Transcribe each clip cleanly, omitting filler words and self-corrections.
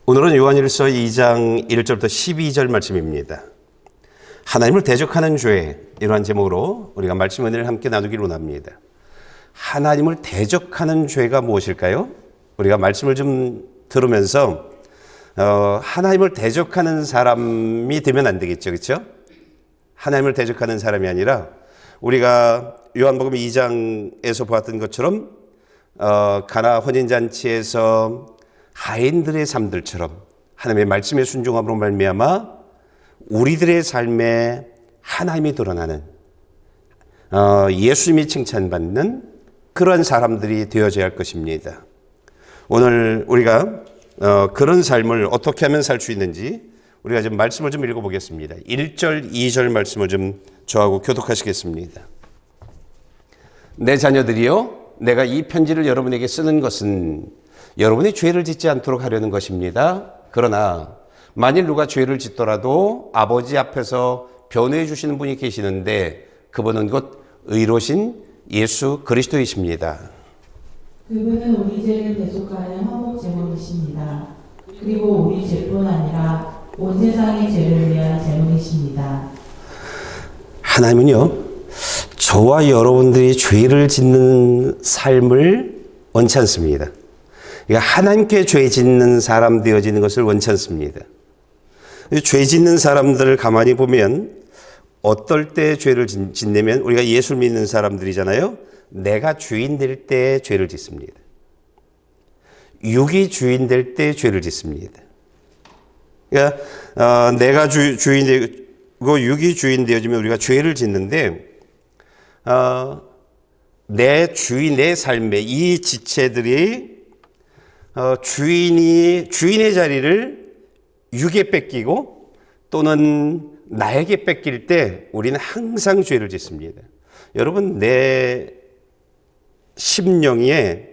오늘은 요한일서 2장 1절부터 12절 말씀입니다. 하나님을 대적하는 죄, 이러한 제목으로 우리가 말씀 은혜를 함께 나누기를 원합니다. 하나님을 대적하는 죄가 무엇일까요? 우리가 말씀을 좀 들으면서 하나님을 대적하는 사람이 되면 안 되겠죠, 그렇죠? 하나님을 대적하는 사람이 아니라 우리가 요한복음 2장에서 보았던 것처럼 가나 혼인잔치에서 하인들의 삶들처럼 하나님의 말씀에 순종함으로 말미암아 우리들의 삶에 하나님이 드러나는 예수님이 칭찬받는 그런 사람들이 되어져야 할 것입니다. 오늘 우리가 그런 삶을 어떻게 하면 살 수 있는지 우리가 좀 말씀을 좀 읽어보겠습니다. 1절, 2절 말씀을 좀 저하고 교독하시겠습니다. 내 자녀들이여, 내가 이 편지를 여러분에게 쓰는 것은 여러분이 죄를 짓지 않도록 하려는 것입니다. 그러나 만일 누가 죄를 짓더라도 아버지 앞에서 변호해 주시는 분이 계시는데 그분은 곧 의로신 예수 그리스도이십니다. 그분은 우리 죄를 대속하는 화목 제물이십니다. 그리고 우리 죄뿐 아니라 온 세상의 죄를 위한 제물이십니다. 하나님은요, 저와 여러분들이 죄를 짓는 삶을 원치 않습니다. 그러니까 하나님께 죄 짓는 사람 되어지는 것을 원치 않습니다. 죄 짓는 사람들을 가만히 보면 어떨 때 죄를 짓냐면 우리가 예수를 믿는 사람들이잖아요. 내가 주인 될 때 죄를 짓습니다. 육이 주인 될 때 죄를 짓습니다. 그러니까 내가 주인 되고 육이 주인 되어지면 우리가 죄를 짓는데 내 삶에 이 지체들이 주인의 자리를 육에 뺏기고 또는 나에게 뺏길 때 우리는 항상 죄를 짓습니다. 여러분, 내 심령에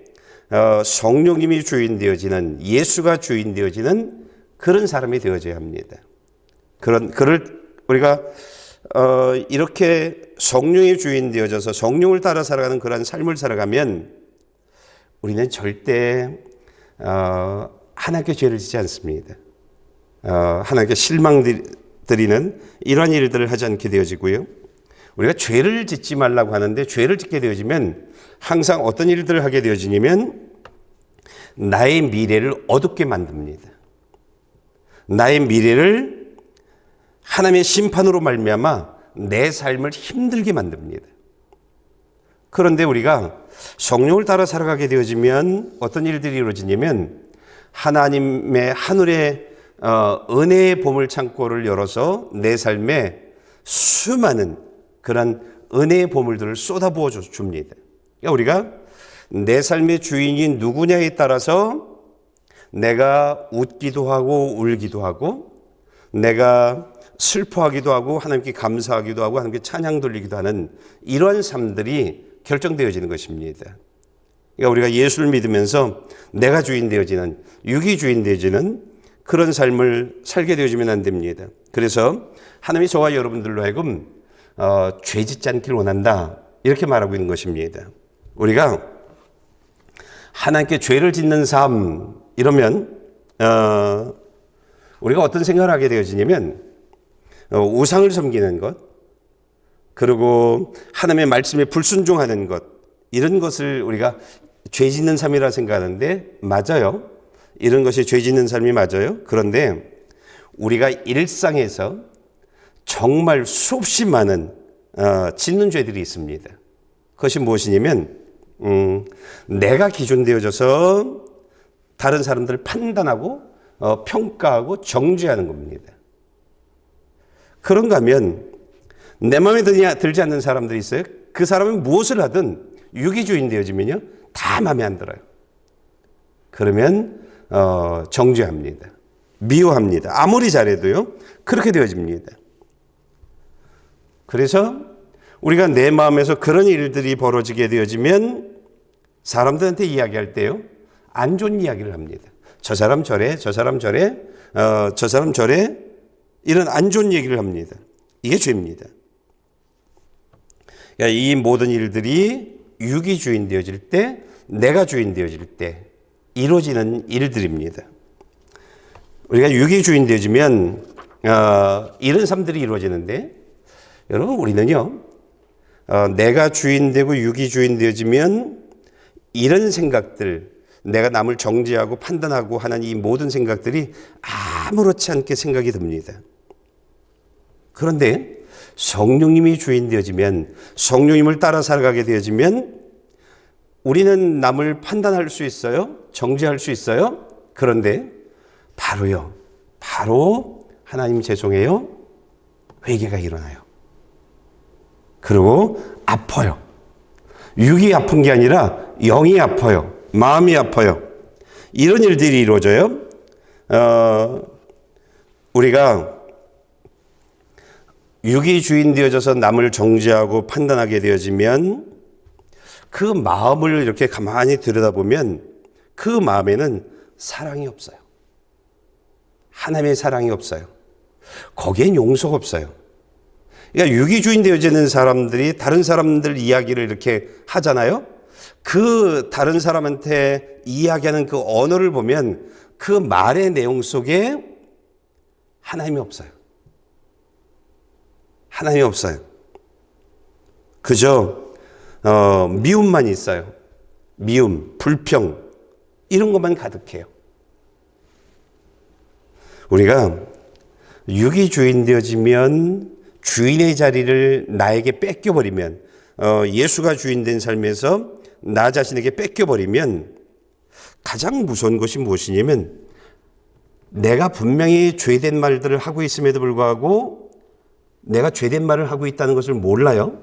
성령님이 주인 되어지는, 예수가 주인 되어지는 그런 사람이 되어져야 합니다. 우리가 이렇게 성령의 주인 되어져서 성령을 따라 살아가는 그런 삶을 살아가면 우리는 절대 하나님께 죄를 짓지 않습니다. 하나님께 실망드리는 이러한 일들을 하지 않게 되어지고요. 우리가 죄를 짓지 말라고 하는데 죄를 짓게 되어지면 항상 어떤 일들을 하게 되어지냐면 나의 미래를 어둡게 만듭니다. 나의 미래를 하나님의 심판으로 말미암아 내 삶을 힘들게 만듭니다. 그런데 우리가 성령을 따라 살아가게 되어지면 어떤 일들이 이루어지냐면 하나님의 하늘의 은혜의 보물 창고를 열어서 내 삶에 수많은 그런 은혜의 보물들을 쏟아부어 줍니다. 그러니까 우리가 내 삶의 주인이 누구냐에 따라서 내가 웃기도 하고 울기도 하고 내가 슬퍼하기도 하고 하나님께 감사하기도 하고 하나님께 찬양 돌리기도 하는 이러한 삶들이 결정되어지는 것입니다. 그러니까 우리가 예수를 믿으면서 내가 주인 되어지는, 육이 주인 되어지는 그런 삶을 살게 되어지면 안 됩니다. 그래서 하나님이 저와 여러분들로 하여금 죄 짓지 않기를 원한다, 이렇게 말하고 있는 것입니다. 우리가 하나님께 죄를 짓는 삶, 이러면 우리가 어떤 생각을 하게 되어지냐면 우상을 섬기는 것, 그리고 하나님의 말씀에 불순종하는 것, 이런 것을 우리가 죄 짓는 삶이라 생각하는데 맞아요. 이런 것이 죄 짓는 삶이 맞아요. 그런데 우리가 일상에서 정말 수없이 많은 짓는 죄들이 있습니다. 그것이 무엇이냐면 내가 기준 되어져서 다른 사람들을 판단하고 평가하고 정죄하는 겁니다. 그런가 하면 내 마음에 들지 않는 사람들이 있어요. 그 사람은 무엇을 하든 육이 주인 되어지면요 다 마음에 안 들어요. 그러면 정죄합니다. 미워합니다. 아무리 잘해도요 그렇게 되어집니다. 그래서 우리가 내 마음에서 그런 일들이 벌어지게 되어지면 사람들한테 이야기할 때요 안 좋은 이야기를 합니다. 저 사람 저래, 저 사람 저래, 저 사람 저래, 이런 안 좋은 얘기를 합니다. 이게 죄입니다. 그러니까 이 모든 일들이 육이 주인 되어질 때, 내가 주인 되어질 때 이루어지는 일들입니다. 우리가 유기주인 되어지면 이런 삶들이 이루어지는데, 여러분 우리는요, 내가 주인 되고 유기주인 되어지면 이런 생각들, 내가 남을 정죄하고 판단하고 하는 이 모든 생각들이 아무렇지 않게 생각이 듭니다. 그런데 성령님이 주인 되어지면, 성령님을 따라 살아가게 되어지면 우리는 남을 판단할 수 있어요? 정죄할 수 있어요? 그런데 바로 하나님 죄송해요, 회개가 일어나요. 그리고 아파요. 육이 아픈 게 아니라 영이 아파요. 마음이 아파요. 이런 일들이 이루어져요. 우리가 육이 주인 되어져서 남을 정죄하고 판단하게 되어지면 그 마음을 이렇게 가만히 들여다보면 그 마음에는 사랑이 없어요. 하나님의 사랑이 없어요. 거기엔 용서가 없어요. 그러니까 유기주인 되어지는 사람들이 다른 사람들 이야기를 이렇게 하잖아요. 그 다른 사람한테 이야기하는 그 언어를 보면 그 말의 내용 속에 하나님이 없어요. 하나님이 없어요. 그저 미움만 있어요. 미움, 불평, 이런 것만 가득해요. 우리가 유기주인 되어지면, 주인의 자리를 나에게 뺏겨버리면, 예수가 주인 된 삶에서 나 자신에게 뺏겨버리면 가장 무서운 것이 무엇이냐면, 내가 분명히 죄된 말들을 하고 있음에도 불구하고 내가 죄된 말을 하고 있다는 것을 몰라요.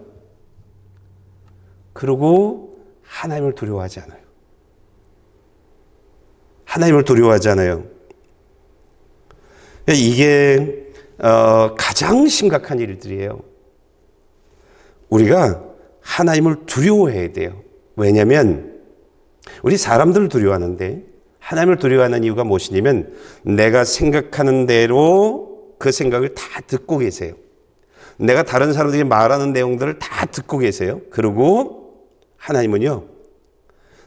그리고 하나님을 두려워하지 않아요. 하나님을 두려워하지 않아요. 이게 가장 심각한 일들이에요. 우리가 하나님을 두려워해야 돼요. 왜냐하면 우리 사람들을 두려워하는데, 하나님을 두려워하는 이유가 무엇이냐면 내가 생각하는 대로 그 생각을 다 듣고 계세요. 내가 다른 사람들이 말하는 내용들을 다 듣고 계세요. 그리고 하나님은요,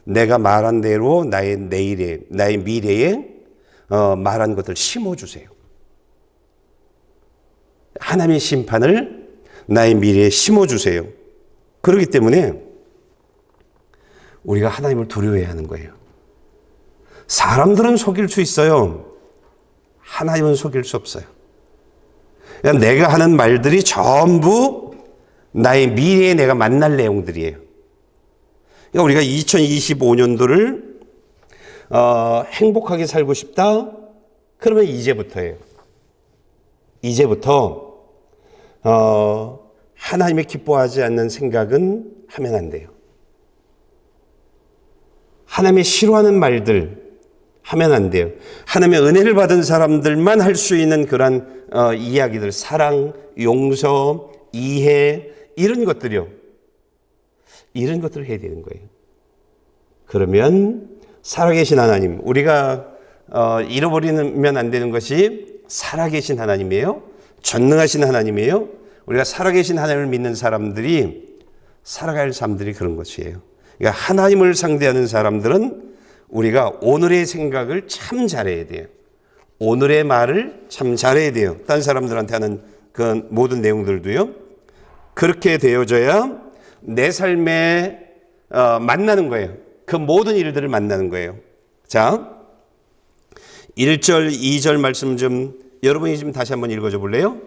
내가 말한 대로 나의 내일에, 나의 미래에 말한 것들 심어주세요. 하나님의 심판을 나의 미래에 심어주세요. 그렇기 때문에 우리가 하나님을 두려워해야 하는 거예요. 사람들은 속일 수 있어요. 하나님은 속일 수 없어요. 그러니까 내가 하는 말들이 전부 나의 미래에 내가 만날 내용들이에요. 그러니까 우리가 2025년도를 행복하게 살고 싶다? 그러면 이제부터예요. 이제부터 하나님이 기뻐하지 않는 생각은 하면 안 돼요. 하나님이 싫어하는 말들 하면 안 돼요. 하나님의 은혜를 받은 사람들만 할 수 있는 그런 이야기들, 사랑, 용서, 이해, 이런 것들이요. 이런 것들을 해야 되는 거예요. 그러면 살아계신 하나님, 우리가 잃어버리면 안 되는 것이 살아계신 하나님이에요. 전능하신 하나님이에요. 우리가 살아계신 하나님을 믿는 사람들이 살아갈 삶들이 그런 것이에요. 그러니까 하나님을 상대하는 사람들은 우리가 오늘의 생각을 참 잘해야 돼요. 오늘의 말을 참 잘해야 돼요. 다른 사람들한테 하는 그 모든 내용들도요. 그렇게 되어져야 내 삶에 만나는 거예요. 그 모든 일들을 만나는 거예요. 자, 1절, 2절 말씀 좀 여러분이 좀 다시 한번 읽어줘 볼래요?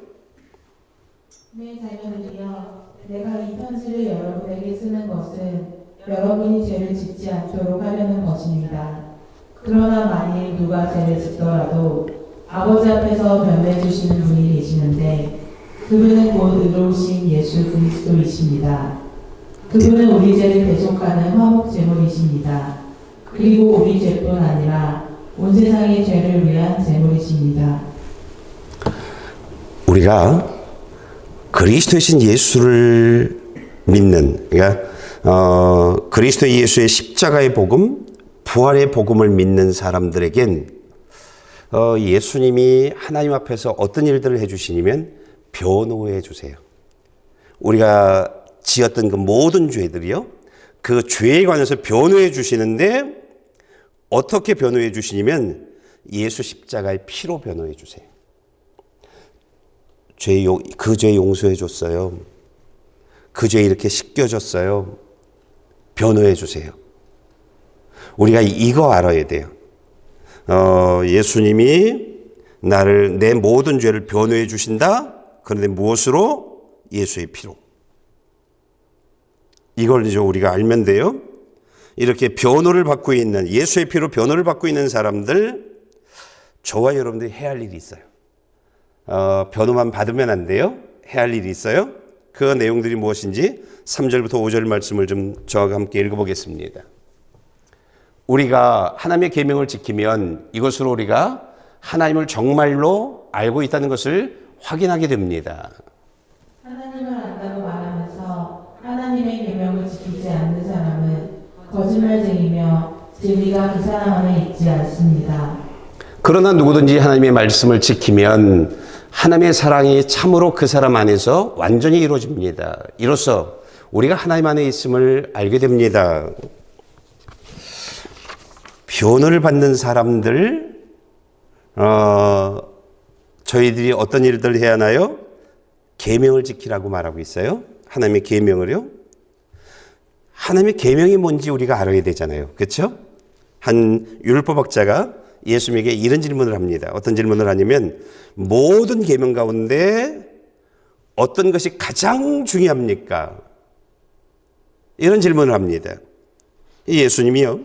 내 자녀들이여, 내가 이 편지를 여러분에게 쓰는 것은 여러분이 죄를 짓지 않도록 하려는 것입니다. 그러나 만일 누가 죄를 짓더라도 아버지 앞에서 변호해 주시는 분이 계시는데 그분은 곧 의로우신 예수 그리스도이십니다. 그분은 우리 죄를 대속하는 화목 제물이십니다. 그리고 우리 죄뿐 아니라 온 세상의 죄를 위한 제물이십니다. 우리가 그리스도이신 예수를 믿는, 그러니까 그리스도 예수의 십자가의 복음, 부활의 복음을 믿는 사람들에겐 예수님이 하나님 앞에서 어떤 일들을 해주시냐면 변호해 주세요. 우리가 지었던 그 모든 죄들이요, 그 죄에 관해서 변호해 주시는데 어떻게 변호해 주시냐면 예수 십자가의 피로 변호해 주세요. 그 죄 용서해 줬어요. 그 죄 이렇게 씻겨줬어요. 변호해 주세요. 우리가 이거 알아야 돼요. 예수님이 내 모든 죄를 변호해 주신다. 그런데 무엇으로? 예수의 피로. 이걸 이제 우리가 알면 돼요. 이렇게 변호를 받고 있는, 예수의 피로 변호를 받고 있는 사람들, 저와 여러분들이 해야 할 일이 있어요. 변호만 받으면 안 돼요. 해야 할 일이 있어요. 그 내용들이 무엇인지 3절부터 5절 말씀을 좀 저와 함께 읽어보겠습니다. 우리가 하나님의 계명을 지키면 이것으로 우리가 하나님을 정말로 알고 있다는 것을 확인하게 됩니다. 하나님을 안다고 말하면서 하나님의 계명을 지키지 않는 사람은 거짓말쟁이며 진리가 그 사람 안에 있지 않습니다. 그러나 누구든지 하나님의 말씀을 지키면 하나님의 사랑이 참으로 그 사람 안에서 완전히 이루어집니다. 이로써 우리가 하나님 안에 있음을 알게 됩니다. 변호를 받는 사람들, 저희들이 어떤 일들을 해야 하나요? 계명을 지키라고 말하고 있어요. 하나님의 계명을요. 하나님의 계명이 뭔지 우리가 알아야 되잖아요. 그렇죠? 한 율법학자가 예수님에게 이런 질문을 합니다. 어떤 질문을 하냐면 모든 계명 가운데 어떤 것이 가장 중요합니까? 이런 질문을 합니다. 예수님이요.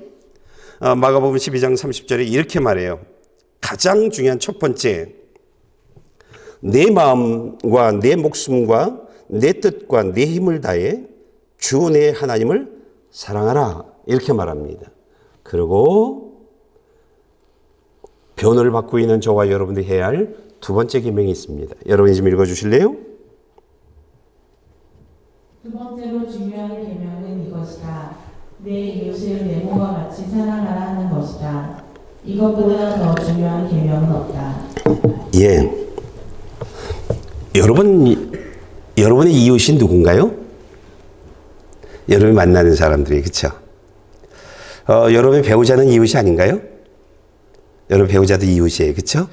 마가복음 12장 30절에 이렇게 말해요. 가장 중요한 첫 번째, 내 마음과 내 목숨과 내 뜻과 내 힘을 다해 주 내 하나님을 사랑하라. 이렇게 말합니다. 그리고 변호를 받고 있는 저와 여러분들이 해야 할 두 번째 계명이 있습니다. 여러분이 좀 읽어주실래요? 두 번째로 중요한 계명은 이것이다. 내 이웃을 내 몸과 같이 사랑하라 하는 것이다. 이것보다 더 중요한 계명은 없다. 예. 여러분의 이웃이 누군가요? 여러분이 만나는 사람들이, 그렇죠? 여러분의 배우자는 이웃이 아닌가요? 여러분 배우자도 이웃이에요. 그렇죠?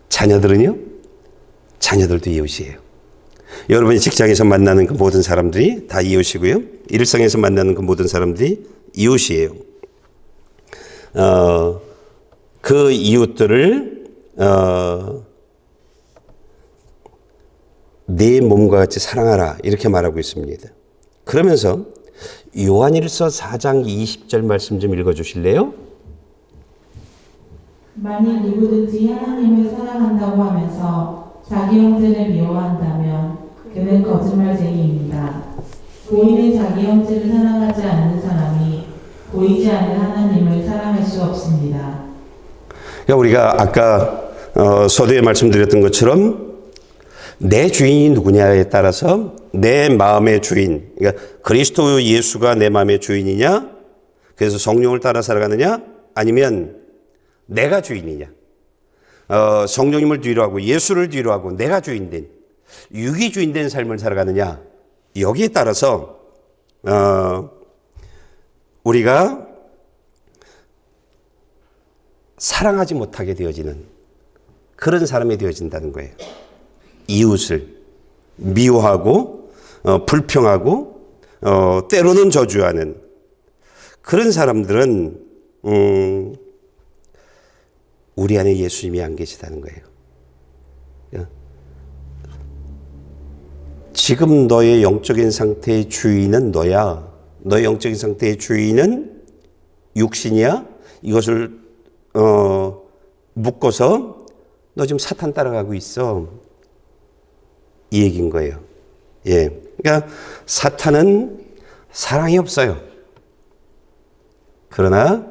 자녀들은요? 자녀들도 이웃이에요. 여러분이 직장에서 만나는 그 모든 사람들이 다 이웃이고요. 일상에서 만나는 그 모든 사람들이 이웃이에요. 그 이웃들을 내 몸과 같이 사랑하라 이렇게 말하고 있습니다. 그러면서 요한일서 4장 20절 말씀 좀 읽어주실래요? 만일 누구든지 하나님을 사랑한다고 하면서 자기 형제를 미워한다면 그는 거짓말쟁이입니다. 보이는 자기 형제를 사랑하지 않는 사람이 보이지 않는 하나님을 사랑할 수 없습니다. 우리가 아까 서두에 말씀드렸던 것처럼 내 주인이 누구냐에 따라서 내 마음의 주인, 그러니까 그리스도 예수가 내 마음의 주인이냐, 그래서 성령을 따라 살아가느냐, 아니면 내가 주인이냐, 성령님을 뒤로 하고 예수를 뒤로 하고 내가 주인된, 육이 주인된 삶을 살아가느냐, 여기에 따라서 우리가 사랑하지 못하게 되어지는 그런 사람이 되어진다는 거예요. 이웃을 미워하고 불평하고 때로는 저주하는 그런 사람들은 우리 안에 예수님이 안 계시다는 거예요. 지금 너의 영적인 상태의 주인은 너야. 너의 영적인 상태의 주인은 육신이야. 이것을 묶어서 너 지금 사탄 따라가고 있어. 이 얘기인 거예요. 예. 그러니까 사탄은 사랑이 없어요. 그러나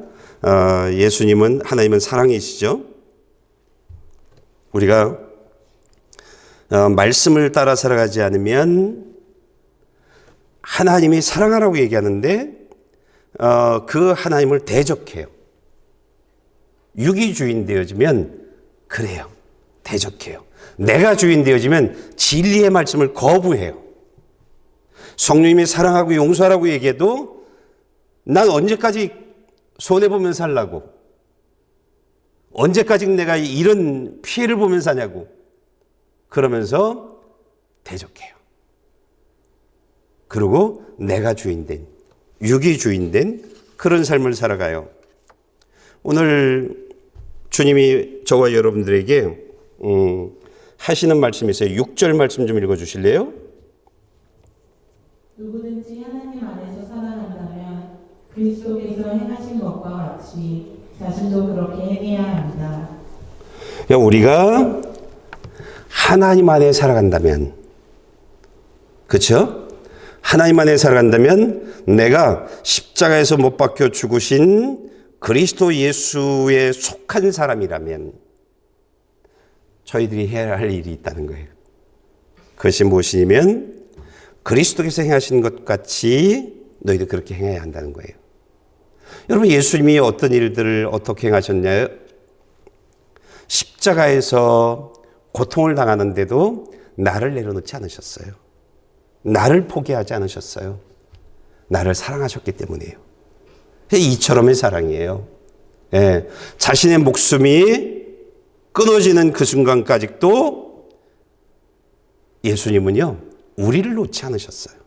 예수님은, 하나님은 사랑이시죠. 우리가 말씀을 따라 살아가지 않으면 하나님이 사랑하라고 얘기하는데 그 하나님을 대적해요. 육이 주인 되어지면 그래요. 대적해요. 내가 주인 되어지면 진리의 말씀을 거부해요. 성령님이 사랑하고 용서하라고 얘기해도 난 언제까지 손해보면 살라고, 언제까지 내가 이런 피해를 보면서 사냐고. 그러면서 대적해요. 그리고 내가 주인된, 육이 주인된 그런 삶을 살아가요. 오늘 주님이 저와 여러분들에게 하시는 말씀이 있어요. 6절 말씀 좀 읽어주실래요? 누구든지 하나님 안에서 살아간다면 그리스도께서 행하신 것과 같이 자신도 그렇게 행해야 합니다. 우리가 하나님 안에 살아간다면, 그렇죠? 하나님 안에 살아간다면 내가 십자가에서 못 박혀 죽으신 그리스도 예수에 속한 사람이라면 저희들이 해야 할 일이 있다는 거예요. 그것이 무엇이냐면 그리스도께서 행하신 것 같이 너희도 그렇게 행해야 한다는 거예요. 여러분, 예수님이 어떤 일들을 어떻게 행하셨냐요? 십자가에서 고통을 당하는데도 나를 내려놓지 않으셨어요. 나를 포기하지 않으셨어요. 나를 사랑하셨기 때문이에요. 이처럼의 사랑이에요. 예, 자신의 목숨이 끊어지는 그 순간까지도 예수님은요, 우리를 놓지 않으셨어요.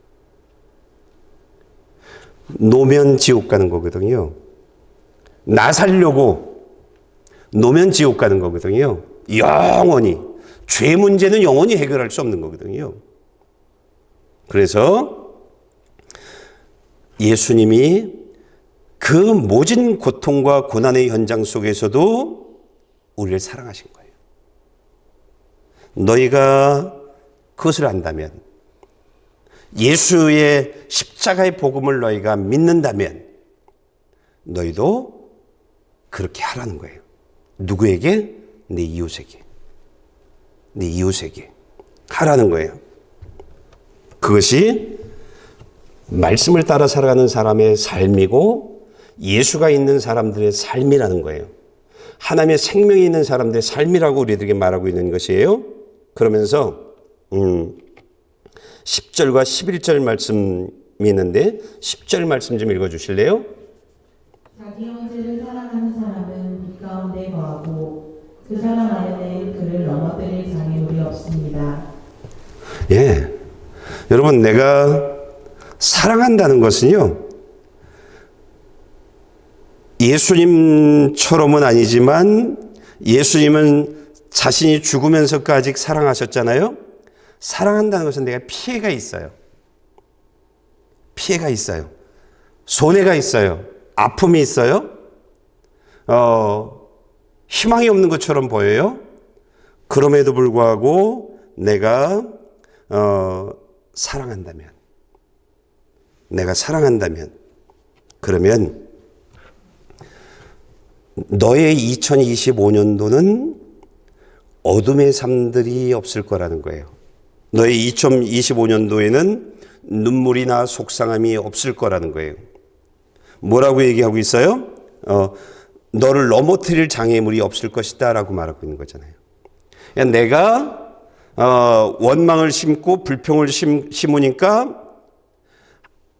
노면 지옥 가는 거거든요. 나 살려고 노면 지옥 가는 거거든요. 영원히. 죄 문제는 영원히 해결할 수 없는 거거든요. 그래서 예수님이 그 모진 고통과 고난의 현장 속에서도 우리를 사랑하신 거예요. 너희가 그것을 안다면, 예수의 십자가의 복음을 너희가 믿는다면 너희도 그렇게 하라는 거예요. 누구에게? 내 이웃에게. 내 이웃에게 하라는 거예요. 그것이 말씀을 따라 살아가는 사람의 삶이고 예수가 있는 사람들의 삶이라는 거예요. 하나님의 생명이 있는 사람들의 삶이라고 우리들에게 말하고 있는 것이에요. 그러면서 10절과 11절 말씀이 있는데 10절 말씀 좀 읽어주실래요? 자기 형제를 사랑하는 사람은 빛 가운데 거하고 그 사람 안에는 그를 넘어뜨릴 장애물이 없습니다. 예, 여러분, 내가 사랑한다는 것은요, 예수님처럼은 아니지만 예수님은 자신이 죽으면서까지 사랑하셨잖아요. 사랑한다는 것은 내가 피해가 있어요. 피해가 있어요. 손해가 있어요. 아픔이 있어요. 희망이 없는 것처럼 보여요. 그럼에도 불구하고 내가 사랑한다면, 내가 사랑한다면, 그러면 너의 2025년도는 어둠의 삶들이 없을 거라는 거예요. 너의 2025년도에는 눈물이나 속상함이 없을 거라는 거예요. 뭐라고 얘기하고 있어요? 너를 넘어뜨릴 장애물이 없을 것이다 라고 말하고 있는 거잖아요. 내가 원망을 심고 불평을 심으니까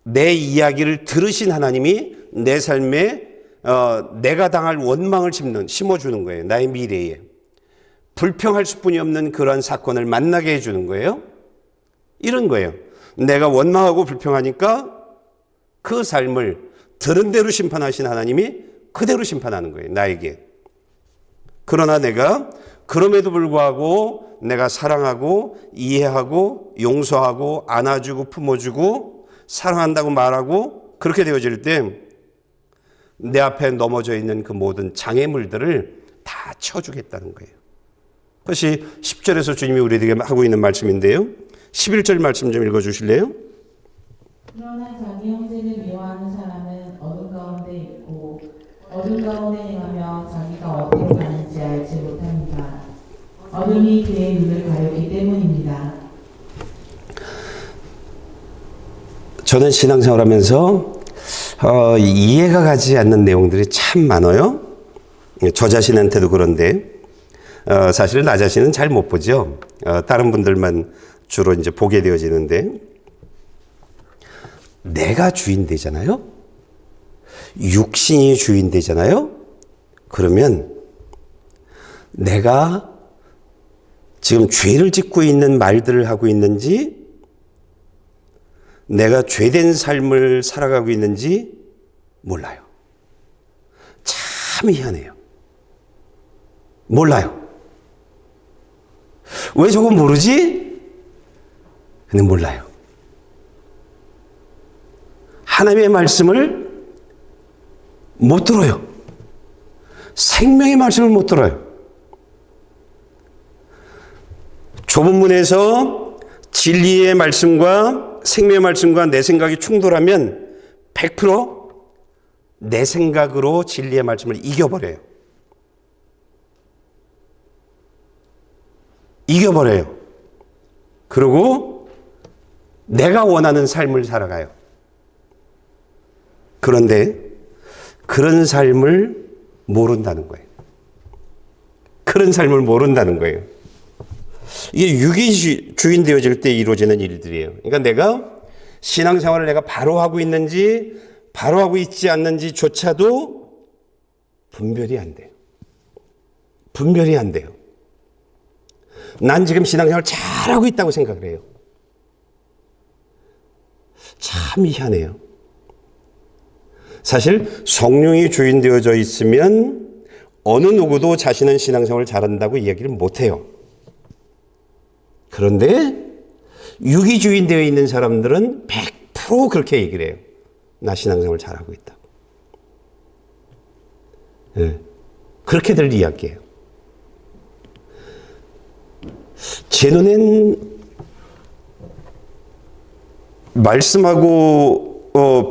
내 이야기를 들으신 하나님이 내 삶에 내가 당할 원망을 심어주는 거예요. 나의 미래에. 불평할 수뿐이 없는 그러한 사건을 만나게 해주는 거예요. 이런 거예요. 내가 원망하고 불평하니까 그 삶을 들은 대로 심판하신 하나님이 그대로 심판하는 거예요. 나에게. 그러나 내가 그럼에도 불구하고 내가 사랑하고 이해하고 용서하고 안아주고 품어주고 사랑한다고 말하고 그렇게 되어질 때 내 앞에 넘어져 있는 그 모든 장애물들을 다 쳐주겠다는 거예요. 그것이 10절에서 주님이 우리에게 하고 있는 말씀인데요. 11절 말씀 좀 읽어주실래요? 그러나 자기 형제를 미워하는 사람은 어둠 가운데 있고 어둠 가운데 행하며 자기가 어디로 가는지 알지 못합니다. 어둠이 그의 눈을 가렸기 때문입니다. 저는 신앙생활하면서 이해가 가지 않는 내용들이 참 많아요. 저 자신한테도 그런데 사실은 나 자신은 잘 못 보죠. 다른 분들만 주로 이제 보게 되어지는데, 내가 주인 되잖아요. 육신이 주인 되잖아요. 그러면 내가 지금 죄를 짓고 있는 말들을 하고 있는지, 내가 죄된 삶을 살아가고 있는지 몰라요. 참 희한해요. 몰라요. 왜 저거 모르지? 근데 몰라요. 하나님의 말씀을 못 들어요. 생명의 말씀을 못 들어요. 좁은 문에서 진리의 말씀과 생명의 말씀과 내 생각이 충돌하면 100%내 생각으로 진리의 말씀을 이겨버려요. 이겨버려요. 그리고 내가 원하는 삶을 살아가요. 그런데 그런 삶을 모른다는 거예요. 그런 삶을 모른다는 거예요. 이게 육이 주인 되어질 때 이루어지는 일들이에요. 그러니까 내가 신앙생활을 내가 바로 하고 있는지 바로 하고 있지 않는지조차도 분별이 안 돼요. 분별이 안 돼요. 난 지금 신앙생활 잘하고 있다고 생각을 해요. 참 희한해요. 사실 성령이 주인 되어져 있으면 어느 누구도 자신은 신앙생활을 잘한다고 이야기를 못해요. 그런데 육이 주인 되어 있는 사람들은 100% 그렇게 얘기를 해요. 나 신앙생활 잘하고 있다. 네. 그렇게들 이야기해요. 제 눈엔 말씀하고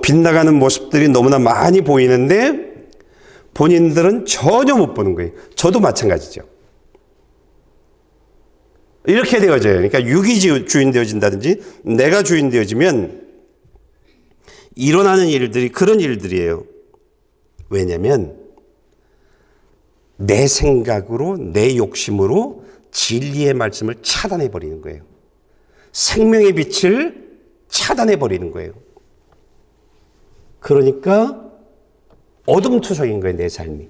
빗나가는 모습들이 너무나 많이 보이는데 본인들은 전혀 못 보는 거예요. 저도 마찬가지죠. 이렇게 되어져요. 그러니까 육이 주인 되어진다든지 내가 주인 되어지면 일어나는 일들이 그런 일들이에요. 왜냐하면 내 생각으로 내 욕심으로 진리의 말씀을 차단해 버리는 거예요. 생명의 빛을 차단해 버리는 거예요. 그러니까 어둠투성인 거예요, 내 삶이.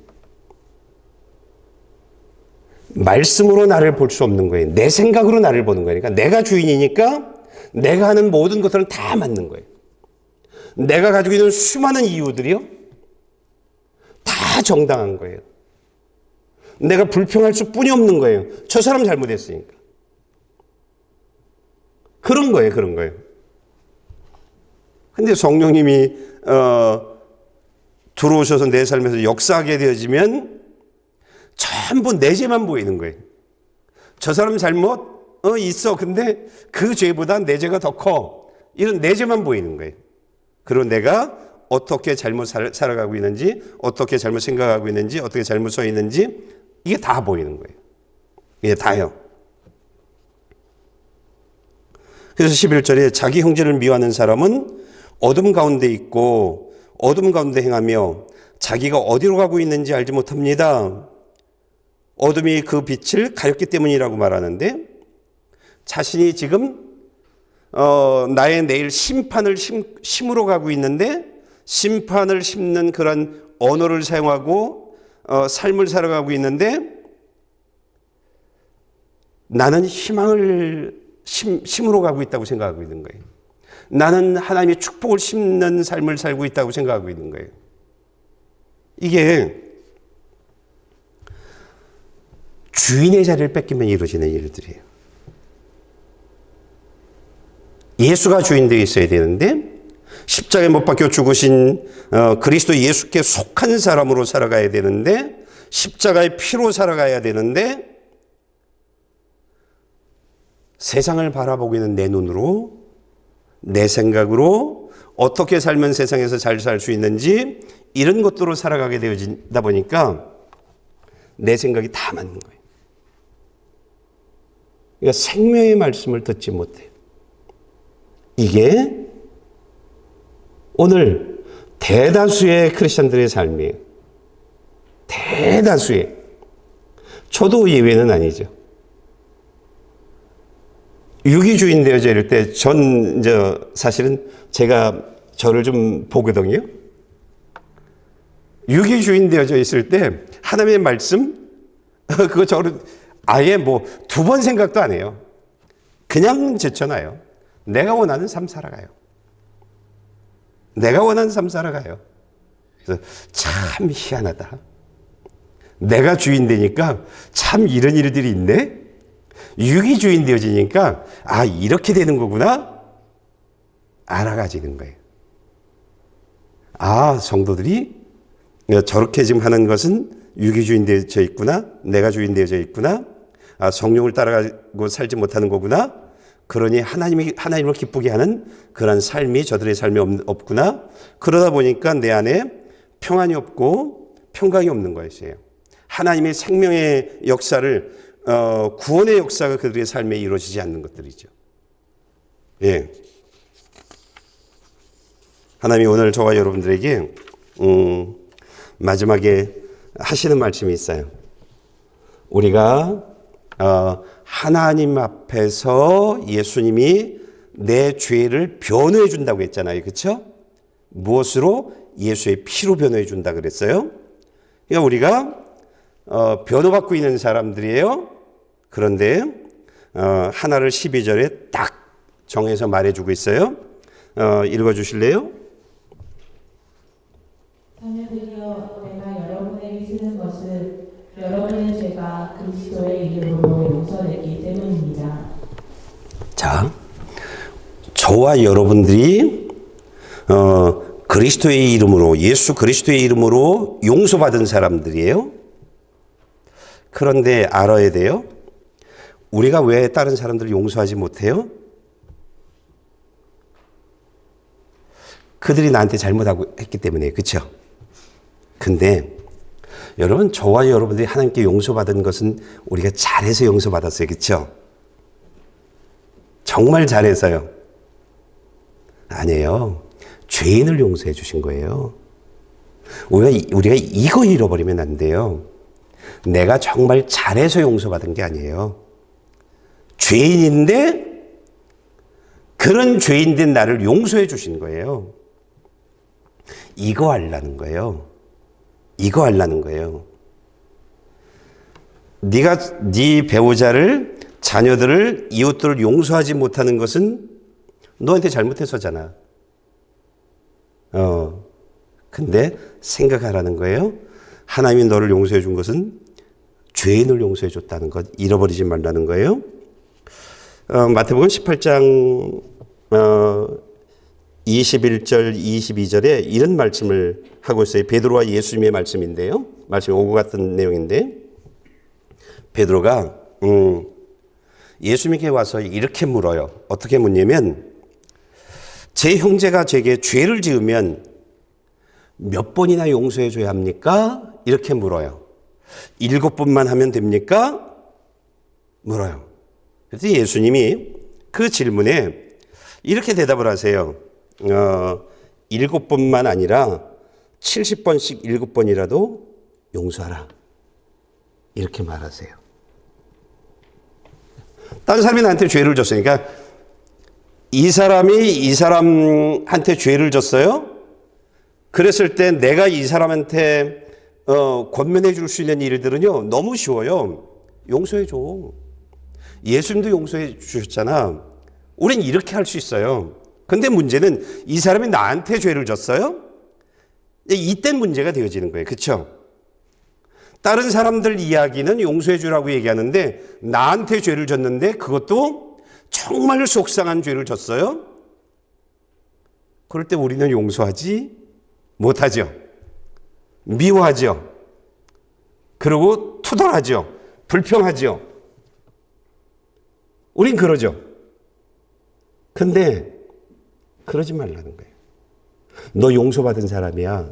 말씀으로 나를 볼 수 없는 거예요. 내 생각으로 나를 보는 거예요. 그러니까 내가 주인이니까 내가 하는 모든 것들은 다 맞는 거예요. 내가 가지고 있는 수많은 이유들이요, 다 정당한 거예요. 내가 불평할 수뿐이 없는 거예요. 저 사람 잘못했으니까. 그런 거예요, 그런 거예요. 근데 성령님이 들어오셔서 내 삶에서 역사하게 되어지면 전부 내 죄만 보이는 거예요. 저 사람 잘못 있어. 근데 그 죄보다 내 죄가 더 커. 이런 내 죄만 보이는 거예요. 그리고 내가 어떻게 잘못 살아가고 있는지, 어떻게 잘못 생각하고 있는지, 어떻게 잘못 서 있는지 이게 다 보이는 거예요. 이게 다요. 그래서 11절에 자기 형제를 미워하는 사람은 어둠 가운데 있고 어둠 가운데 행하며 자기가 어디로 가고 있는지 알지 못합니다. 어둠이 그 빛을 가렸기 때문이라고 말하는데 자신이 지금 나의 내일 심판을 심으러 가고 있는데 심판을 심는 그런 언어를 사용하고 삶을 살아가고 있는데 나는 희망을 심으러 가고 있다고 생각하고 있는 거예요. 나는 하나님의 축복을 심는 삶을 살고 있다고 생각하고 있는 거예요. 이게 주인의 자리를 뺏기면 이루어지는 일들이에요. 예수가 주인 되어 있어야 되는데 십자가에 못 박혀 죽으신 그리스도 예수께 속한 사람으로 살아가야 되는데 십자가의 피로 살아가야 되는데 세상을 바라보고 있는 내 눈으로 내 생각으로 어떻게 살면 세상에서 잘 살 수 있는지 이런 것들로 살아가게 되어진다 보니까 내 생각이 다 맞는 거예요. 그러니까 생명의 말씀을 듣지 못해요. 이게 오늘 대다수의 크리스천들의 삶이에요. 대다수의. 저도 예외는 아니죠. 육이 주인 되어져 이럴 때 사실은 제가 저를 좀 보거든요. 육이 주인 되어져 있을 때 하나님의 말씀 그거 저를 아예 뭐 두 번 생각도 안 해요. 그냥 제쳐놔요. 내가 원하는 삶 살아가요. 내가 원하는 삶 살아가요. 그래서 참 희한하다. 내가 주인 되니까 참 이런 일들이 있네. 육이 주인 되어지니까 아 이렇게 되는 거구나 알아가지는 거예요. 아 성도들이 저렇게 지금 하는 것은 육이 주인 되어져 있구나. 내가 주인 되어져 있구나. 아 성령을 따라가고 살지 못하는 거구나. 그러니 하나님을 기쁘게 하는 그런 삶이 저들의 삶에 없구나. 그러다 보니까 내 안에 평안이 없고 평강이 없는 것이에요. 하나님의 생명의 역사를 구원의 역사가 그들의 삶에 이루어지지 않는 것들이죠. 예. 하나님이 오늘 저와 여러분들에게 마지막에 하시는 말씀이 있어요. 우리가 하나님 앞에서 예수님이 내 죄를 변호해 준다고 했잖아요. 그렇죠? 무엇으로? 예수의 피로 변호해 준다 그랬어요. 그러니까 우리가 변호받고 있는 사람들이에요. 그런데 하나를 12절에 딱 정해서 말해주고 있어요. 읽어주실래요? 자녀들이여 내가 여러분에게 쓰는 것은 여러분의 죄가 그리스도의 이름으로 용서됐기 때문입니다. 자, 저와 여러분들이 그리스도의 이름으로 예수 그리스도의 이름으로 용서받은 사람들이에요. 그런데 알아야 돼요. 우리가 왜 다른 사람들을 용서하지 못해요? 그들이 나한테 잘못하고 했기 때문에 그렇죠? 근데 여러분 저와 여러분들이 하나님께 용서받은 것은 우리가 잘해서 용서받았어요. 그렇죠? 정말 잘해서요. 아니에요. 죄인을 용서해 주신 거예요. 우리가 이거 잃어버리면 안 돼요. 내가 정말 잘해서 용서받은 게 아니에요. 죄인인데 그런 죄인된 나를 용서해 주신 거예요. 이거 알라는 거예요. 이거 알라는 거예요. 네가 네 배우자를 자녀들을 이웃들을 용서하지 못하는 것은 너한테 잘못해서잖아. 근데 생각하라는 거예요. 하나님이 너를 용서해 준 것은 죄인을 용서해 줬다는 것 잃어버리지 말라는 거예요. 마태복음 18장 21절 22절에 이런 말씀을 하고 있어요. 베드로와 예수님의 말씀인데요. 말씀이 오고 같은 내용인데 베드로가 예수님께 와서 이렇게 물어요. 어떻게 묻냐면 제 형제가 제게 죄를 지으면 몇 번이나 용서해 줘야 합니까? 이렇게 물어요. 7번만 하면 됩니까? 물어요. 그래서 예수님이 그 질문에 이렇게 대답을 하세요. 7번만 아니라 70번씩 7번이라도 용서하라. 이렇게 말하세요. 다른 사람이 나한테 죄를 졌으니까 이 사람이 이 사람한테 죄를 졌어요. 그랬을 때 내가 이 사람한테 권면해 줄 수 있는 일들은요 너무 쉬워요. 용서해 줘. 예수님도 용서해 주셨잖아. 우린 이렇게 할 수 있어요. 근데 문제는 이 사람이 나한테 죄를 졌어요. 이때 문제가 되어지는 거예요. 그렇죠? 다른 사람들 이야기는 용서해 주라고 얘기하는데 나한테 죄를 졌는데 그것도 정말 속상한 죄를 졌어요. 그럴 때 우리는 용서하지 못하죠. 미워하죠. 그리고 투덜하죠. 불평하죠. 우린 그러죠. 근데 그러지 말라는 거예요. 너 용서받은 사람이야.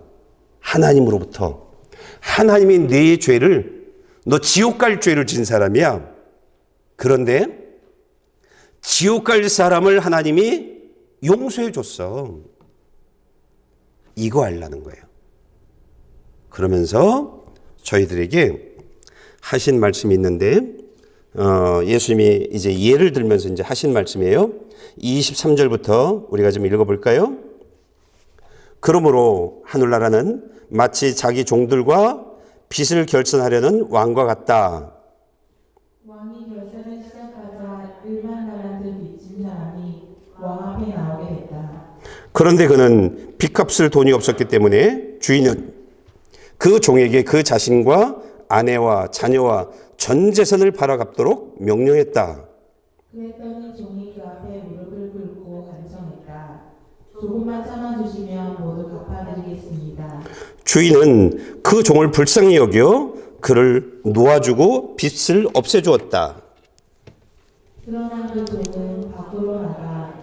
하나님으로부터. 하나님이 네 죄를 너 지옥 갈 죄를 진 사람이야. 그런데 지옥 갈 사람을 하나님이 용서해 줬어. 이거 알라는 거예요. 그러면서 저희들에게 하신 말씀이 있는데 예수님이 이제 예를 들면서 이제 하신 말씀이에요. 23절부터 우리가 좀 읽어볼까요? 그러므로 하늘나라는 마치 자기 종들과 빚을 결산하려는 왕과 같다. 왕이 결산을 시작하자 1만 달란트 빚진 사람이 왕 앞에 나오게 됐다. 그런데 그는 빚값을 돈이 없었기 때문에 주인은 그 종에게 그 자신과 아내와 자녀와 전 재산을 팔아 갚도록 명령했다. 그랬더니 종이 그 앞에 무릎을 꿇고 간청했다. 조금만 참아주시면 모두 갚아드리겠습니다. 주인은 그 종을 불쌍히 여겨 그를 놓아주고 빚을 없애주었다. 그러나 그 종은 밖으로 나가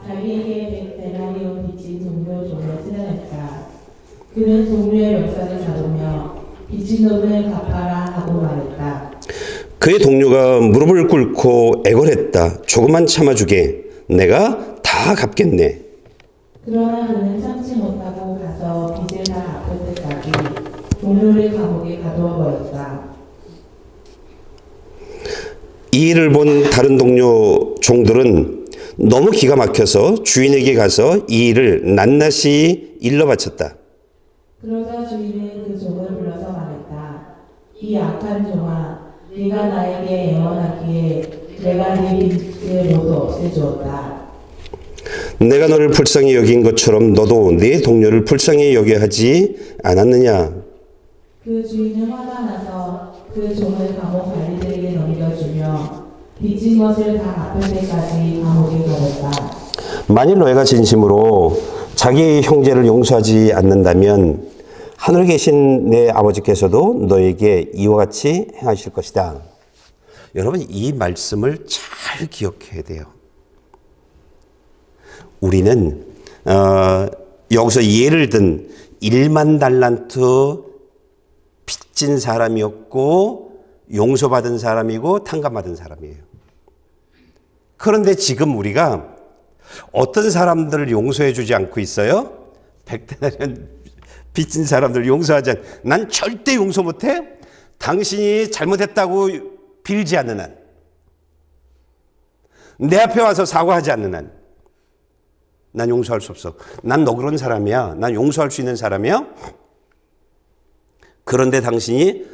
자기에게 100데나리온 빚진 동료 종을 찾아냈다. 그는 동료의 멱살을 잡으며 빚진 돈을 갚아라 하고 말했다. 그의 동료가 무릎을 꿇고 애걸했다. 조금만 참아주게. 내가 다 갚겠네. 그러나 그는 참지 못하고 가서 빚을 다 갚을 때까지 동료를 감옥에 가두어 버렸다. 이 일을 본 다른 동료 종들은 너무 기가 막혀서 주인에게 가서 이 일을 낱낱이 일러 바쳤다. 그러자 주인은 그 종을 불러서 말했다. 이 악한 종아, 네가 나에게 애원하기에 내가 네 빚을 모두 없애주었다. 내가 너를 불쌍히 여긴 것처럼 너도 네 동료를 불쌍히 여겨야 하지 않았느냐? 그 주인은 화가 나서 그 종을 감옥 관리들에게 넘겨주며 빚진 것을 다 갚을 때까지 감옥에 걸었다. 만일 너희가 진심으로 자기 형제를 용서하지 않는다면 하늘에 계신 내 아버지께서도 너에게 이와 같이 행하실 것이다. 여러분, 이 말씀을 잘 기억해야 돼요. 우리는 여기서 예를 든 1만 달란트 빚진 사람이었고 용서받은 사람이고 탕감받은 사람이에요. 그런데 지금 우리가 어떤 사람들을 용서해 주지 않고 있어요? 100데나리온 빚진 사람들 용서하지 않. 난 절대 용서 못해. 당신이 잘못했다고 빌지 않는 한, 내 앞에 와서 사과하지 않는 한, 난 용서할 수 없어. 난 너 그런 사람이야. 난 용서할 수 있는 사람이야. 그런데 당신이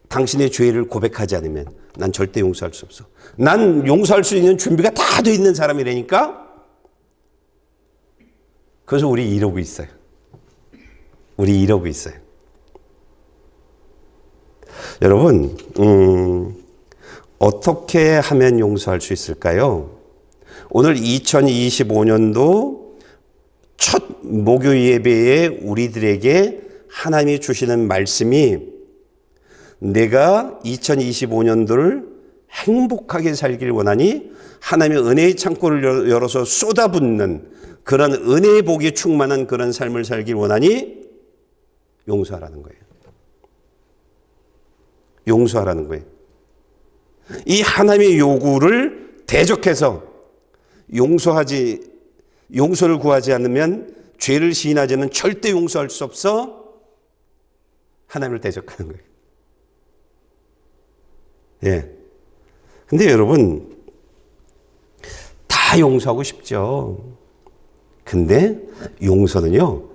당신의 죄를 고백하지 않으면 난 절대 용서할 수 없어. 난 용서할 수 있는 준비가 다 돼 있는 사람이라니까. 그래서 우리 이러고 있어요. 우리 이러고 있어요. 여러분, 어떻게 하면 용서할 수 있을까요? 오늘 2025년도 첫 목요 예배에 우리들에게 하나님이 주시는 말씀이 내가 2025년도를 행복하게 살길 원하니 하나님의 은혜의 창고를 열어서 쏟아붓는 그런 은혜의 복이 충만한 그런 삶을 살길 원하니 용서하라는 거예요. 용서하라는 거예요. 이 하나님의 요구를 대적해서 용서를 구하지 않으면, 죄를 시인하지 않으면 절대 용서할 수 없어. 하나님을 대적하는 거예요. 예. 근데 여러분, 다 용서하고 싶죠. 근데 용서는요,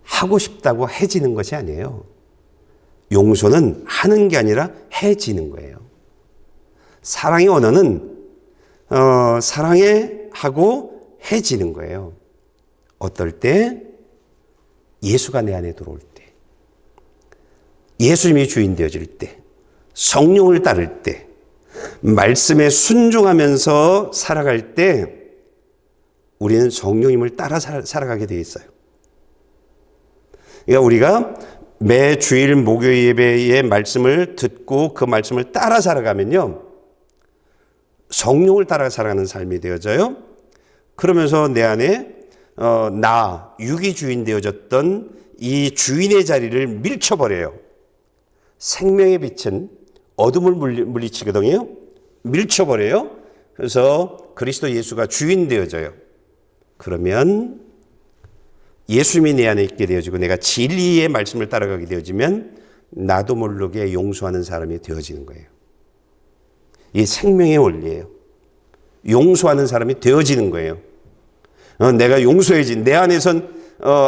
하고 싶다고 해지는 것이 아니에요. 용서는 하는 게 아니라 해지는 거예요. 사랑의 언어는 사랑해 하고 해지는 거예요. 어떨 때? 예수가 내 안에 들어올 때, 예수님이 주인 되어질 때, 성령을 따를 때, 말씀에 순종하면서 살아갈 때 우리는 성령님을 따라 살아가게 되어 있어요. 그러니까 우리가 매 주일 목요 예배의 말씀을 듣고 그 말씀을 따라 살아가면요, 성령을 따라 살아가는 삶이 되어져요. 그러면서 내 안에 육이 주인 되어졌던 이 주인의 자리를 밀쳐버려요. 생명의 빛은 어둠을 물리치거든요. 밀쳐버려요. 그래서 그리스도 예수가 주인 되어져요. 그러면 예수님이 내 안에 있게 되어지고 내가 진리의 말씀을 따라가게 되어지면 나도 모르게 용서하는 사람이 되어지는 거예요. 이 생명의 원리예요. 용서하는 사람이 되어지는 거예요. 내가 용서해야지. 내 안에선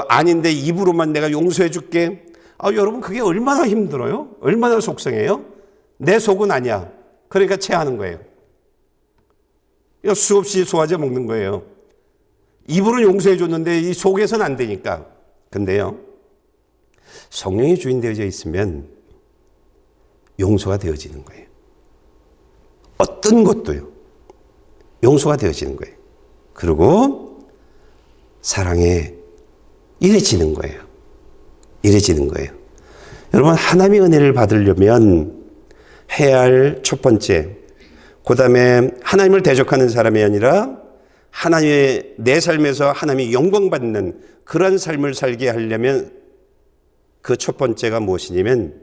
아닌데 입으로만 내가 용서해 줄게. 여러분 그게 얼마나 힘들어요? 얼마나 속상해요? 내 속은 아니야. 그러니까 체하는 거예요. 수없이 소화제 먹는 거예요. 입으로는 용서해 줬는데 이 속에서는 안 되니까. 근데요, 성령이 주인 되어져 있으면 용서가 되어지는 거예요. 어떤 것도요, 용서가 되어지는 거예요. 그리고 사랑에 이래지는 거예요. 이래지는 거예요. 여러분, 하나님의 은혜를 받으려면 해야 할 첫 번째, 그 다음에 하나님을 대적하는 사람이 아니라 하나님의 내 삶에서 하나님이 영광받는 그런 삶을 살게 하려면 그 첫 번째가 무엇이냐면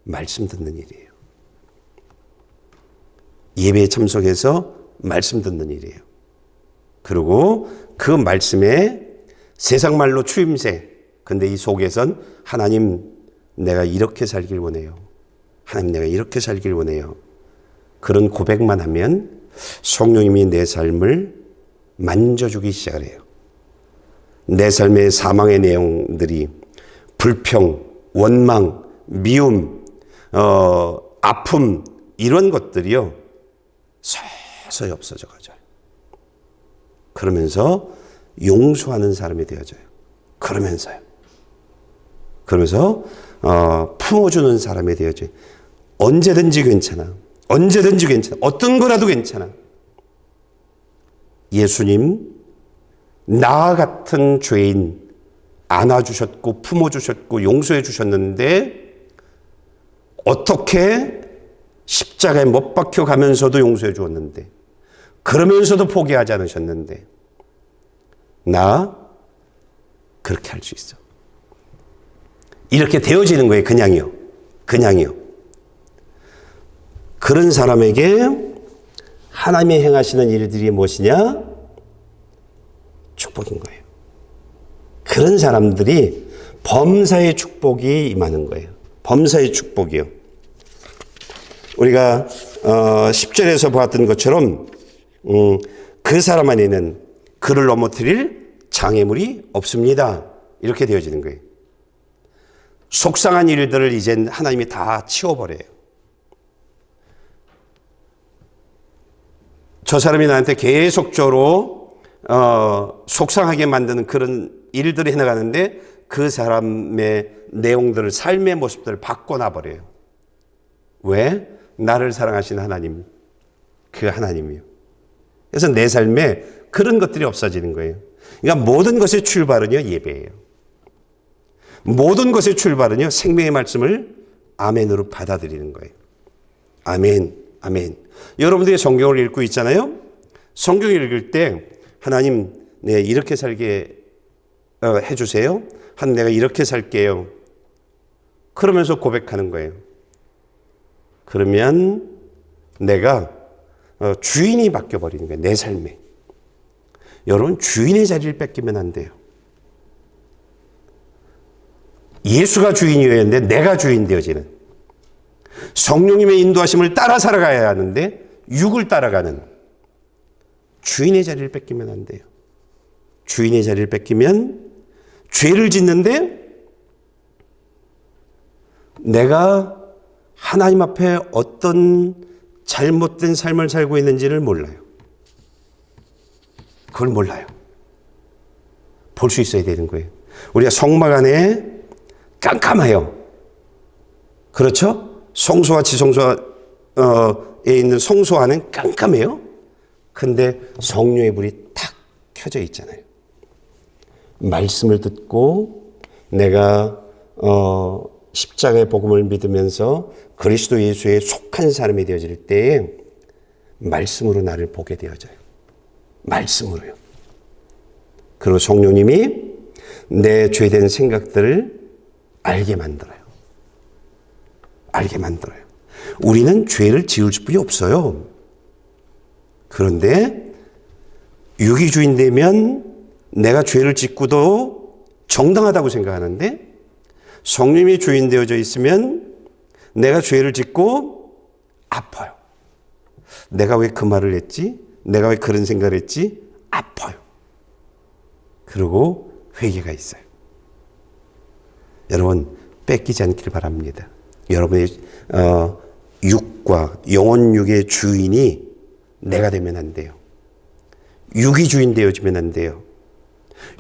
말씀 듣는 일이에요. 예배에 참석해서 말씀 듣는 일이에요. 그리고 그 말씀에 세상 말로 추임새, 근데 이 속에선 하나님 내가 이렇게 살길 원해요. 하나님 내가 이렇게 살길 원해요. 그런 고백만 하면 성령님이 내 삶을 만져주기 시작을 해요. 내 삶의 사망의 내용들이 불평, 원망, 미움, 아픔 이런 것들이요 서서히 없어져 가져요. 그러면서 용서하는 사람이 되어져요. 그러면서 품어주는 사람이 되어져요. 언제든지 괜찮아. 언제든지 괜찮아. 어떤 거라도 괜찮아. 예수님, 나 같은 죄인 안아주셨고 품어주셨고 용서해 주셨는데 어떻게 십자가에 못 박혀 가면서도 용서해 주었는데 그러면서도 포기하지 않으셨는데 나 그렇게 할 수 있어. 이렇게 되어지는 거예요. 그냥이요. 그런 사람에게 하나님이 행하시는 일들이 무엇이냐? 축복인 거예요. 그런 사람들이 범사의 축복이 임하는 거예요. 범사의 축복이요. 우리가 10절에서 보았던 것처럼 그 사람 안에는 그를 넘어뜨릴 장애물이 없습니다. 이렇게 되어지는 거예요. 속상한 일들을 이젠 하나님이 다 치워버려요. 저 사람이 나한테 계속적으로 속상하게 만드는 그런 일들을 해나가는데 그 사람의 내용들을 삶의 모습들을 바꿔놔버려요. 왜? 나를 사랑하신 하나님, 그 하나님이요. 그래서 내 삶에 그런 것들이 없어지는 거예요. 그러니까 모든 것의 출발은요 예배예요. 모든 것의 출발은요 생명의 말씀을 아멘으로 받아들이는 거예요. 아멘, 아멘. 여러분들이 성경을 읽고 있잖아요. 성경을 읽을 때 하나님 네, 이렇게 살게 해주세요. 하나님 내가 이렇게 살게요. 그러면서 고백하는 거예요. 그러면 내가 주인이 바뀌어버리는 거예요. 내 삶에. 여러분 주인의 자리를 뺏기면 안 돼요. 예수가 주인이어야 하는데 내가 주인 되어지는 성령님의 인도하심을 따라 살아가야 하는데 육을 따라가는 주인의 자리를 뺏기면 안 돼요. 주인의 자리를 뺏기면 죄를 짓는데 내가 하나님 앞에 어떤 잘못된 삶을 살고 있는지를 몰라요. 그걸 몰라요. 볼 수 있어야 되는 거예요. 우리가 성막 안에 깜깜해요. 그렇죠? 성소와 지성소에 있는 성소 안은 깜깜해요. 근데 성령의 불이 탁 켜져 있잖아요. 말씀을 듣고 내가 십자가의 복음을 믿으면서 그리스도 예수에 속한 사람이 되어질 때에 말씀으로 나를 보게 되어져요. 말씀으로요. 그리고 성령님이 내 죄된 생각들을 알게 만들어요. 알게 만들어요. 우리는 죄를 지을 수뿐이 없어요. 그런데 육이 주인 되면 내가 죄를 짓고도 정당하다고 생각하는데 성령이 주인 되어져 있으면 내가 죄를 짓고 아파요. 내가 왜 그 말을 했지? 내가 왜 그런 생각을 했지? 아파요. 그리고 회개가 있어요. 여러분 뺏기지 않기를 바랍니다. 여러분의 육과 영혼 육의 주인이 내가 되면 안 돼요. 육이 주인 되어지면 안 돼요.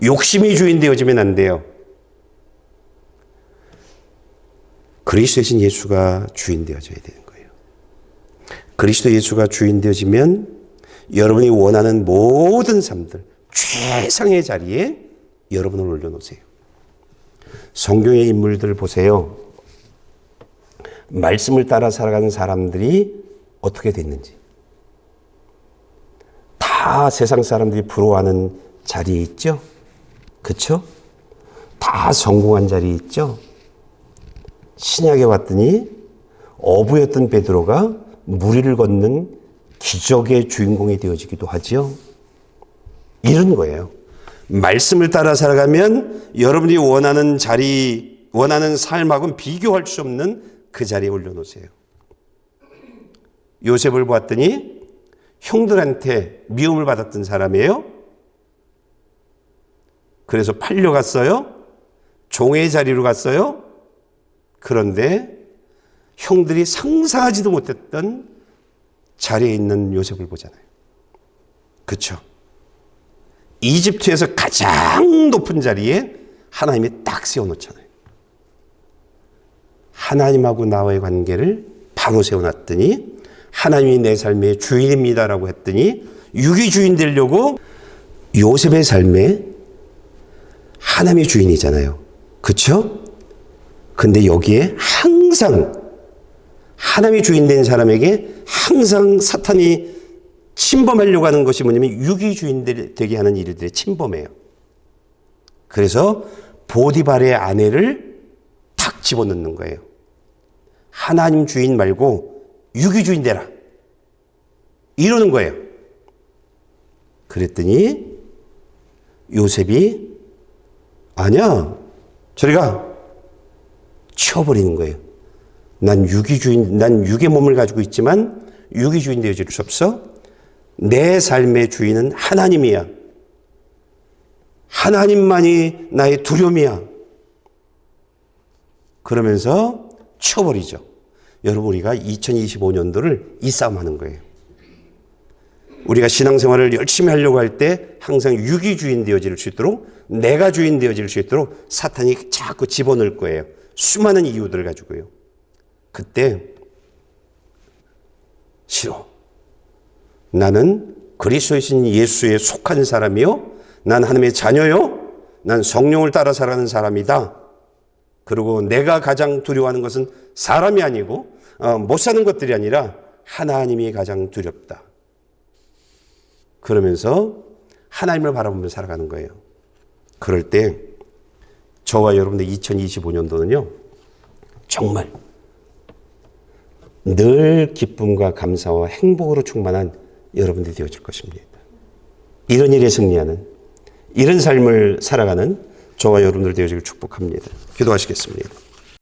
욕심이 주인 되어지면 안 돼요. 그리스도 대신 예수가 주인 되어져야 되는 거예요. 그리스도 예수가 주인 되어지면 여러분이 원하는 모든 삶들, 최상의 자리에 여러분을 올려놓으세요. 성경의 인물들을 보세요. 말씀을 따라 살아가는 사람들이 어떻게 됐는지. 다 세상 사람들이 부러워하는 자리에 있죠? 그쵸? 다 성공한 자리에 있죠? 신약에 왔더니 어부였던 베드로가 무리를 걷는 기적의 주인공이 되어지기도 하죠. 이런 거예요. 말씀을 따라 살아가면 여러분이 원하는 자리, 원하는 삶하고는 비교할 수 없는 그 자리에 올려놓으세요. 요셉을 보았더니 형들한테 미움을 받았던 사람이에요. 그래서 팔려갔어요. 종의 자리로 갔어요. 그런데 형들이 상상하지도 못했던 자리에 있는 요셉을 보잖아요. 그렇죠? 이집트에서 가장 높은 자리에 하나님이 딱 세워놓잖아요. 하나님하고 나와의 관계를 바로 세워놨더니 하나님이 내 삶의 주인입니다라고 했더니 육이 주인 되려고 요셉의 삶에 하나님이 주인이잖아요. 그렇죠? 근데 여기에 항상 하나님이 주인 된 사람에게 항상 사탄이 침범하려고 하는 것이 뭐냐면 육이 주인 되게 하는 일들의 침범이에요. 그래서 보디발의 아내를 탁 집어넣는 거예요. 하나님 주인 말고 육이 주인 되라. 이러는 거예요. 그랬더니 요셉이 아니야. 저리 가. 치워버리는 거예요. 난 육의 몸을 가지고 있지만 육이 주인 되어질 수 없어. 내 삶의 주인은 하나님이야. 하나님만이 나의 두려움이야. 그러면서 치워버리죠. 여러분, 우리가 2025년도를 이 싸움 하는 거예요. 우리가 신앙생활을 열심히 하려고 할 때 항상 육이 주인 되어질 수 있도록, 내가 주인 되어질 수 있도록 사탄이 자꾸 집어넣을 거예요. 수많은 이유들을 가지고요. 그때 싫어. 나는 그리스도이신 예수에 속한 사람이요. 난 하나님의 자녀요. 난 성령을 따라 살아가는 사람이다. 그리고 내가 가장 두려워하는 것은 사람이 아니고 못 사는 것들이 아니라 하나님이 가장 두렵다. 그러면서 하나님을 바라보며 살아가는 거예요. 그럴 때 저와 여러분들 2025년도는요. 정말 늘 기쁨과 감사와 행복으로 충만한 여러분들이 되어질 것입니다. 이런 일에 승리하는, 이런 삶을 살아가는 저와 여러분들 되어지길 축복합니다. 기도하시겠습니다.